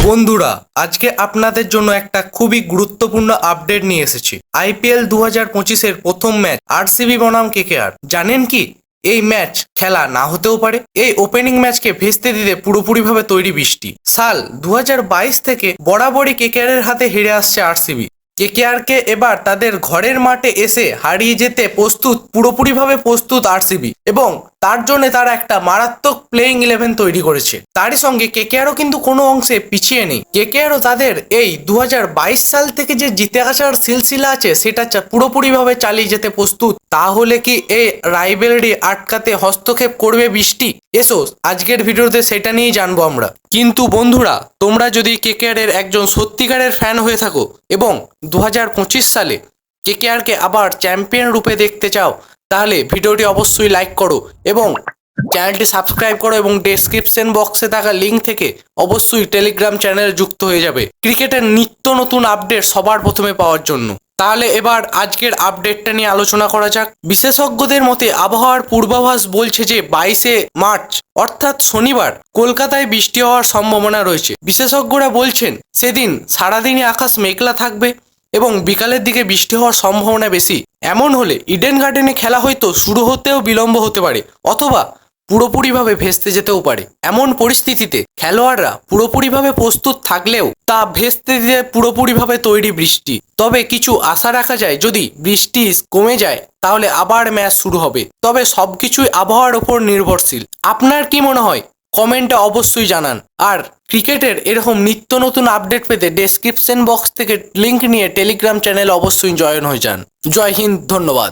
বন্ধুরা, আজকে আপনাদের জন্য একটা খুবই গুরুত্বপূর্ণ আপডেট নিয়ে এসেছি। আইপিএল 2025-এর প্রথম ম্যাচ আরসিবি বনাম কেকেআর। জানেন কি এই ম্যাচ খেলা না হতেও পারে? এই ওপেনিং ম্যাচকে ভেস্তে দিতে পুরোপুরিভাবে তৈরি বৃষ্টি। সাল 2022 থেকে বরাবরই কেকেআরের হাতে হেরে আসছে আরসিবি। কেকেআরকে এবার তাদের ঘরের মাঠে এসে হারিয়ে যেতে পুরোপুরিভাবে প্রস্তুত আরসিবি, এবং তার জন্য তারা একটা মারাত্মক প্লেইং 11 তৈরি করেছে। তারই সঙ্গে কেকেআরও কিন্তু কোনো অংশে পিছিয়ে নেই। কেকেআরও তাদের এই 2022 সাল থেকে যে জিতে আসার সিলসিলা আছে সেটা পুরোপুরিভাবে চালিয়ে যেতে প্রস্তুত। তাহলে কি এই রাইভেলরি আটকাতে হস্তক্ষেপ করবে বৃষ্টি? এসো আজকের ভিডিওতে সেটা নিয়েই জানবো আমরা। কিন্তু বন্ধুরা, তোমরা যদি কেকেআরের একজন সত্যিকারের ফ্যান হয়ে থাকো এবং 2025 সালে কেকেআরকে আবার চ্যাম্পিয়ন রূপে দেখতে চাও, তাহলে ভিডিওটি অবশ্যই লাইক করো এবং চ্যানেলটি সাবস্ক্রাইব করো, এবং ডেসক্রিপশন বক্সে থাকা লিঙ্ক থেকে অবশ্যই টেলিগ্রাম চ্যানেলে যুক্ত হয়ে যাবে ক্রিকেটের নিত্য নতুন আপডেট সবার প্রথমে পাওয়ার জন্য। তাহলে এবার আজকের আপডেটটা নিয়ে আলোচনা করা যাক। বিশেষজ্ঞদের মতে আবহাওয়ার পূর্বাভাস বলছে যে 22 মার্চ অর্থাৎ শনিবার কলকাতায় বৃষ্টি হওয়ার সম্ভাবনা রয়েছে। বিশেষজ্ঞরা বলছেন সেদিন সারাদিনই আকাশ মেঘলা থাকবে এবং বিকালের দিকে বৃষ্টি হওয়ার সম্ভাবনা বেশি। এমন হলে ইডেন গার্ডেনে খেলা হয়তো শুরু হতেও বিলম্ব হতে পারে, অথবা পুরোপুরিভাবে ভেস্তে যেতেও পারে। এমন পরিস্থিতিতে খেলোয়াড়রা পুরোপুরিভাবে প্রস্তুত থাকলেও তা ভেস্তে দিতে পুরোপুরিভাবে তৈরি বৃষ্টি। তবে কিছু আশা রাখা যায়, যদি বৃষ্টি কমে যায় তাহলে আবার ম্যাচ শুরু হবে। তবে সবকিছুই আবহাওয়ার উপর নির্ভরশীল। আপনার কি মনে হয় কমেন্টে অবশ্যই জানান। আর ক্রিকেটের এরকম নিত্য নতুন আপডেট পেতে ডেসক্রিপশন বক্স থেকে লিঙ্ক নিয়ে টেলিগ্রাম চ্যানেলে অবশ্যই জয়েন হয়ে যান। জয় হিন্দ, ধন্যবাদ।